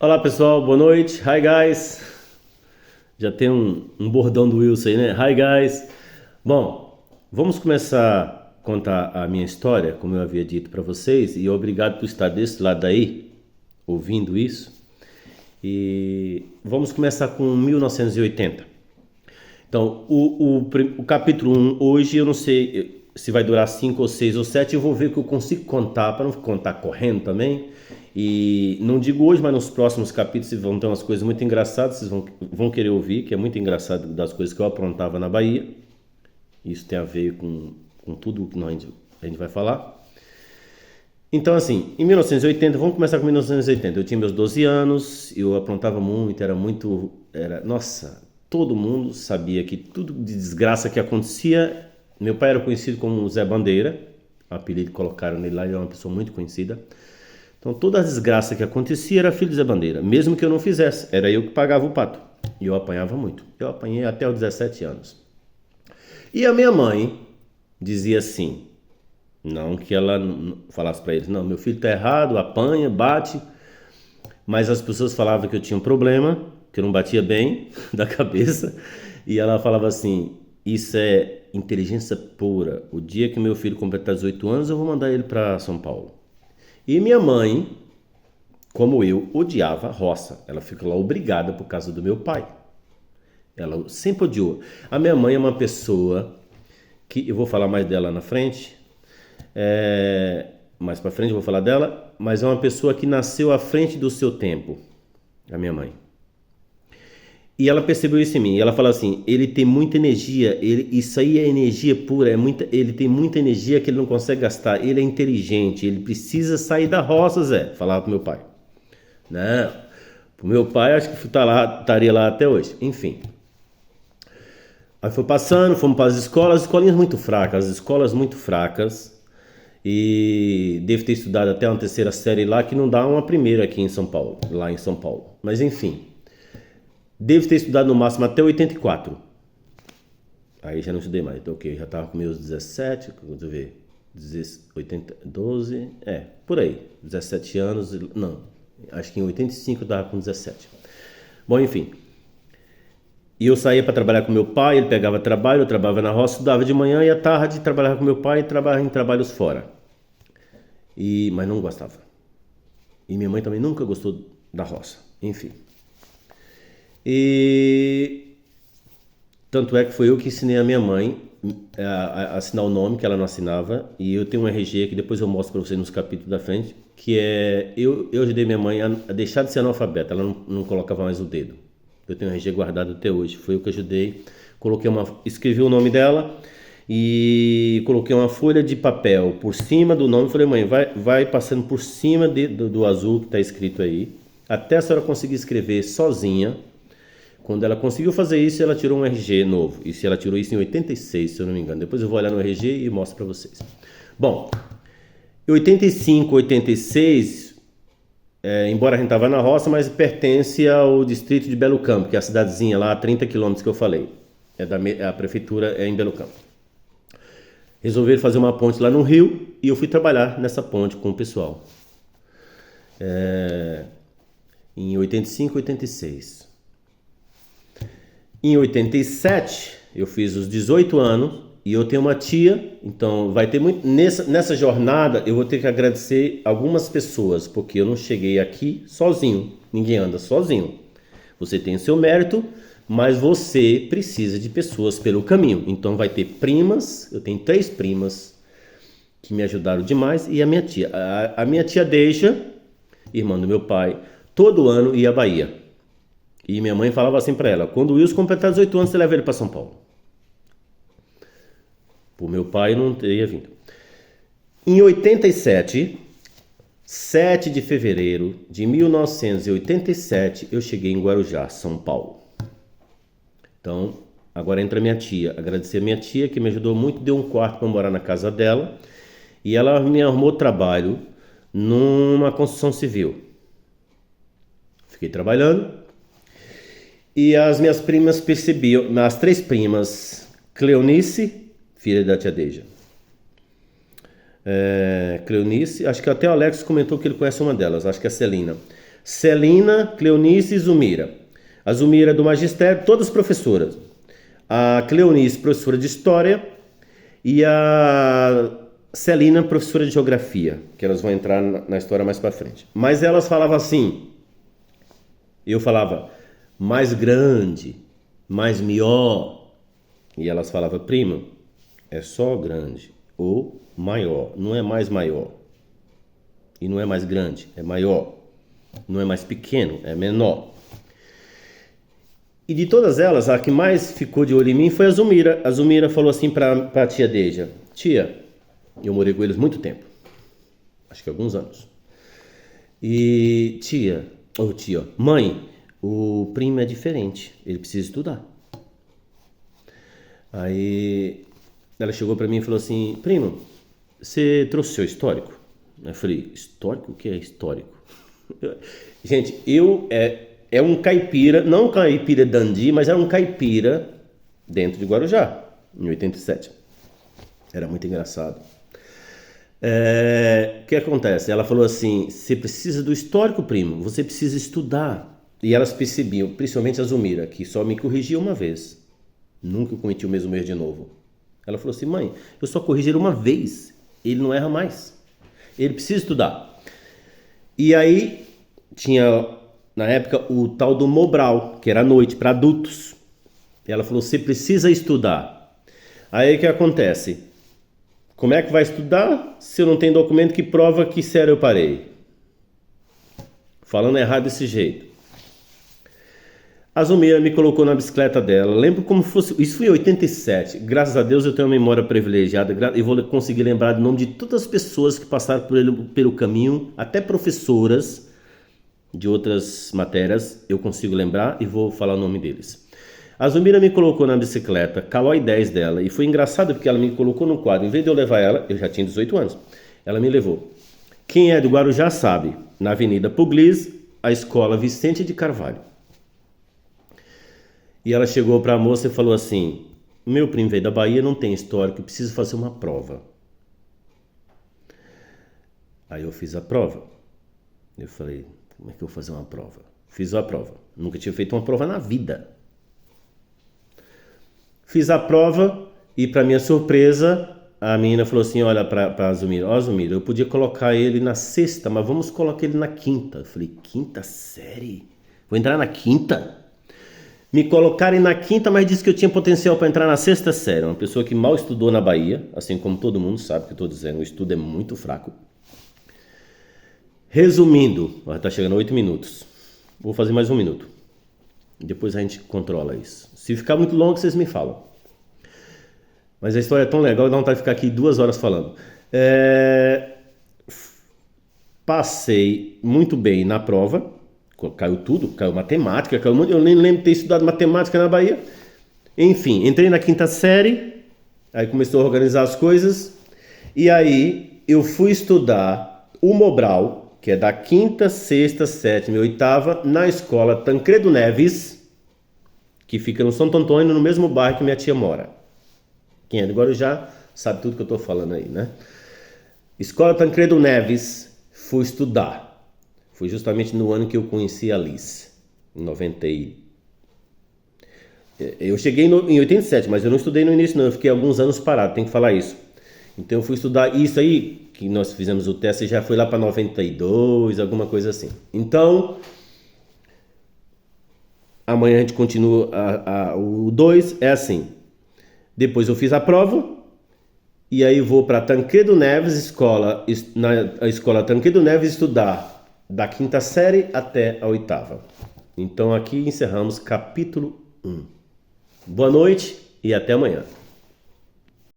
Olá pessoal, boa noite. Hi guys. Já tem um bordão do Wilson aí, né? Hi guys. Bom, vamos começar a contar a minha história, como eu havia dito para vocês, e obrigado por estar desse lado aí, ouvindo isso. E vamos começar com 1980. Então, o capítulo 1 hoje eu não sei se vai durar 5 ou 6 ou 7, eu vou ver o que eu consigo contar, para não contar correndo também. E não digo hoje, mas nos próximos capítulos vão ter umas coisas muito engraçadas, vocês vão querer ouvir, que é muito engraçado das coisas que eu aprontava na Bahia. Isso tem a ver com tudo que a gente vai falar. Então, assim, em 1980, vamos começar com 1980. Eu tinha meus 12 anos, eu aprontava muito, nossa, todo mundo sabia que tudo de desgraça que acontecia. Meu pai era conhecido como Zé Bandeira, o apelido que colocaram nele lá, ele é uma pessoa muito conhecida. Então toda a desgraça que acontecia era filho de Zé Bandeira, mesmo que eu não fizesse, era eu que pagava o pato. E eu apanhava muito. Eu apanhei até os 17 anos. E a minha mãe dizia assim, não que ela falasse para eles, não, meu filho tá errado, apanha, bate, mas as pessoas falavam que eu tinha um problema, que eu não batia bem da cabeça, e ela falava assim, isso é inteligência pura, o dia que meu filho completar 18 anos eu vou mandar ele para São Paulo. E minha mãe, como eu, odiava a roça. Ela ficou lá obrigada por causa do meu pai. Ela sempre odiou. A minha mãe é uma pessoa que, eu vou falar mais dela na frente, mais pra frente eu vou falar dela, mas é uma pessoa que nasceu à frente do seu tempo, a minha mãe. E ela percebeu isso em mim. E ela fala assim, ele tem muita energia, isso aí é energia pura, ele tem muita energia que ele não consegue gastar, ele é inteligente, ele precisa sair da roça, Zé. Falava pro meu pai. Não, pro meu pai acho que estaria lá até hoje. Enfim. Aí foi passando, fomos para as escolinhas muito fracas, as escolas muito fracas. E devo ter estudado até uma terceira série lá, que não dá uma primeira aqui em São Paulo, lá em São Paulo. Mas enfim. Devo ter estudado no máximo até 84. Aí já não estudei mais. Então, ok, já estava com meus 17, deixa eu ver, 12, por aí, 17 anos, não, acho que em 85 eu estava com 17. Bom, enfim. E eu saía para trabalhar com meu pai, ele pegava trabalho, eu trabalhava na roça, estudava de manhã e à tarde trabalhava com meu pai e trabalhava em trabalhos fora. Mas não gostava. E minha mãe também nunca gostou da roça. Enfim. E tanto é que foi eu que ensinei a minha mãe a assinar o nome, que ela não assinava, e eu tenho um RG que depois eu mostro para vocês nos capítulos da frente, que eu ajudei minha mãe a deixar de ser analfabeta, ela não colocava mais o dedo. Eu tenho um RG guardado até hoje, foi eu que ajudei, escrevi o nome dela e coloquei uma folha de papel por cima do nome, falei, mãe, vai passando por cima do azul que está escrito aí, até a senhora conseguir escrever sozinha. Quando ela conseguiu fazer isso, ela tirou um RG novo. E se ela tirou isso em 86, se eu não me engano. Depois eu vou olhar no RG e mostro para vocês. Bom, em 85, 86, embora a gente estava na roça, mas pertence ao distrito de Belo Campo, que é a cidadezinha lá a 30 quilômetros que eu falei. A prefeitura é em Belo Campo. Resolveram fazer uma ponte lá no rio e eu fui trabalhar nessa ponte com o pessoal. Em 85, 86. Em 87, eu fiz os 18 anos e eu tenho uma tia, então vai ter muito... Nessa jornada, eu vou ter que agradecer algumas pessoas, porque eu não cheguei aqui sozinho. Ninguém anda sozinho. Você tem o seu mérito, mas você precisa de pessoas pelo caminho. Então vai ter primas, eu tenho 3 primas que me ajudaram demais e a minha tia. A minha tia Deixa, irmã do meu pai, todo ano ia à Bahia. E minha mãe falava assim pra ela, quando o Wilson completar 18 anos, você leva ele pra São Paulo. Por meu pai não teria vindo. Em 87, 7 de fevereiro de 1987, eu cheguei em Guarujá, São Paulo. Então, agora entra minha tia. Agradecer a minha tia, que me ajudou muito, deu um quarto para morar na casa dela. E ela me arrumou trabalho numa construção civil. Fiquei trabalhando. E as minhas primas percebiam, as 3 primas, Cleonice, filha da tia Deja, Cleonice, acho que até o Alex comentou que ele conhece uma delas, acho que é a Celina. Celina, Cleonice e Zumira. A Zumira do magistério, todas professoras. A Cleonice, professora de história, e a Celina, professora de geografia, que elas vão entrar na história mais para frente. Mas elas falavam assim, eu falava mais grande, mais maior, e elas falavam, primo, é só grande ou maior, não é mais maior, e não é mais grande, é maior, não é mais pequeno, é menor. E de todas elas, a que mais ficou de olho em mim foi a Zumira. A Zumira falou assim para a tia Deja, tia, eu morei com eles muito tempo, acho que alguns anos, e tia, mãe, o primo é diferente, ele precisa estudar. Aí ela chegou para mim e falou assim, primo, você trouxe seu histórico? Eu falei, histórico? O que é histórico? Gente, é um caipira, não um caipira dandi, mas era um caipira dentro de Guarujá, em 87. Era muito engraçado. O que acontece? Ela falou assim, você precisa do histórico, primo, você precisa estudar. E elas percebiam, principalmente a Zumira, que só me corrigia uma vez. Nunca cometi o mesmo erro de novo. Ela falou assim, mãe, eu só corrigi ele uma vez, ele não erra mais. Ele precisa estudar. E aí, tinha, na época, o tal do Mobral, que era à noite, para adultos. E ela falou, você precisa estudar. Aí o que acontece? Como é que vai estudar se eu não tenho documento que prova que sério eu parei? Falando errado desse jeito. A Zumira me colocou na bicicleta dela. Lembro como fosse... Isso foi em 87. Graças a Deus eu tenho uma memória privilegiada. E vou conseguir lembrar do nome de todas as pessoas que passaram pelo caminho. Até professoras de outras matérias. Eu consigo lembrar e vou falar o nome deles. A Zumira me colocou na bicicleta, Calói 10 dela. E foi engraçado porque ela me colocou no quadro. Em vez de eu levar ela, eu já tinha 18 anos. Ela me levou. Quem é do Guarujá sabe. Na Avenida Pugliese, a escola Vicente de Carvalho. E ela chegou para a moça e falou assim, meu primo veio da Bahia, não tem histórico, preciso fazer uma prova. Aí eu fiz a prova. Eu falei, como é que eu vou fazer uma prova? Fiz a prova. Nunca tinha feito uma prova na vida. Fiz a prova e, para minha surpresa, a menina falou assim, olha para a Zumira, ó Zumira, eu podia colocar ele na sexta, mas vamos colocar ele na quinta. Eu falei, quinta série? Vou entrar na quinta? Me colocarem na quinta, mas disse que eu tinha potencial para entrar na sexta série. Uma pessoa que mal estudou na Bahia, assim como todo mundo sabe o que eu estou dizendo, o estudo é muito fraco. Resumindo, está chegando a 8 minutos. Vou fazer mais 1 minuto. Depois a gente controla isso. Se ficar muito longo, vocês me falam. Mas a história é tão legal, dá vontade de ficar aqui 2 horas falando. Passei muito bem na prova. Caiu tudo, caiu matemática, caiu muito. Eu nem lembro de ter estudado matemática na Bahia. Enfim, entrei na quinta série, aí começou a organizar as coisas, e aí eu fui estudar o Mobral, que é da quinta, sexta, sétima e oitava, na escola Tancredo Neves, que fica no Santo Antônio, no mesmo bairro que minha tia mora. Quem é de Guarujá sabe tudo que eu estou falando aí, né? Escola Tancredo Neves, fui estudar. Foi justamente no ano que eu conheci a Alice, em 90. Eu cheguei em 87, mas eu não estudei no início não, eu fiquei alguns anos parado, tem que falar isso. Então eu fui estudar isso aí, que nós fizemos o teste, já foi lá para 92, alguma coisa assim. Então, amanhã a gente continua, o 2 é assim. Depois eu fiz a prova, e aí vou para Tancredo Neves, a escola Tancredo Neves estudar da quinta série até a oitava. Então aqui encerramos capítulo 1. Boa noite e até amanhã.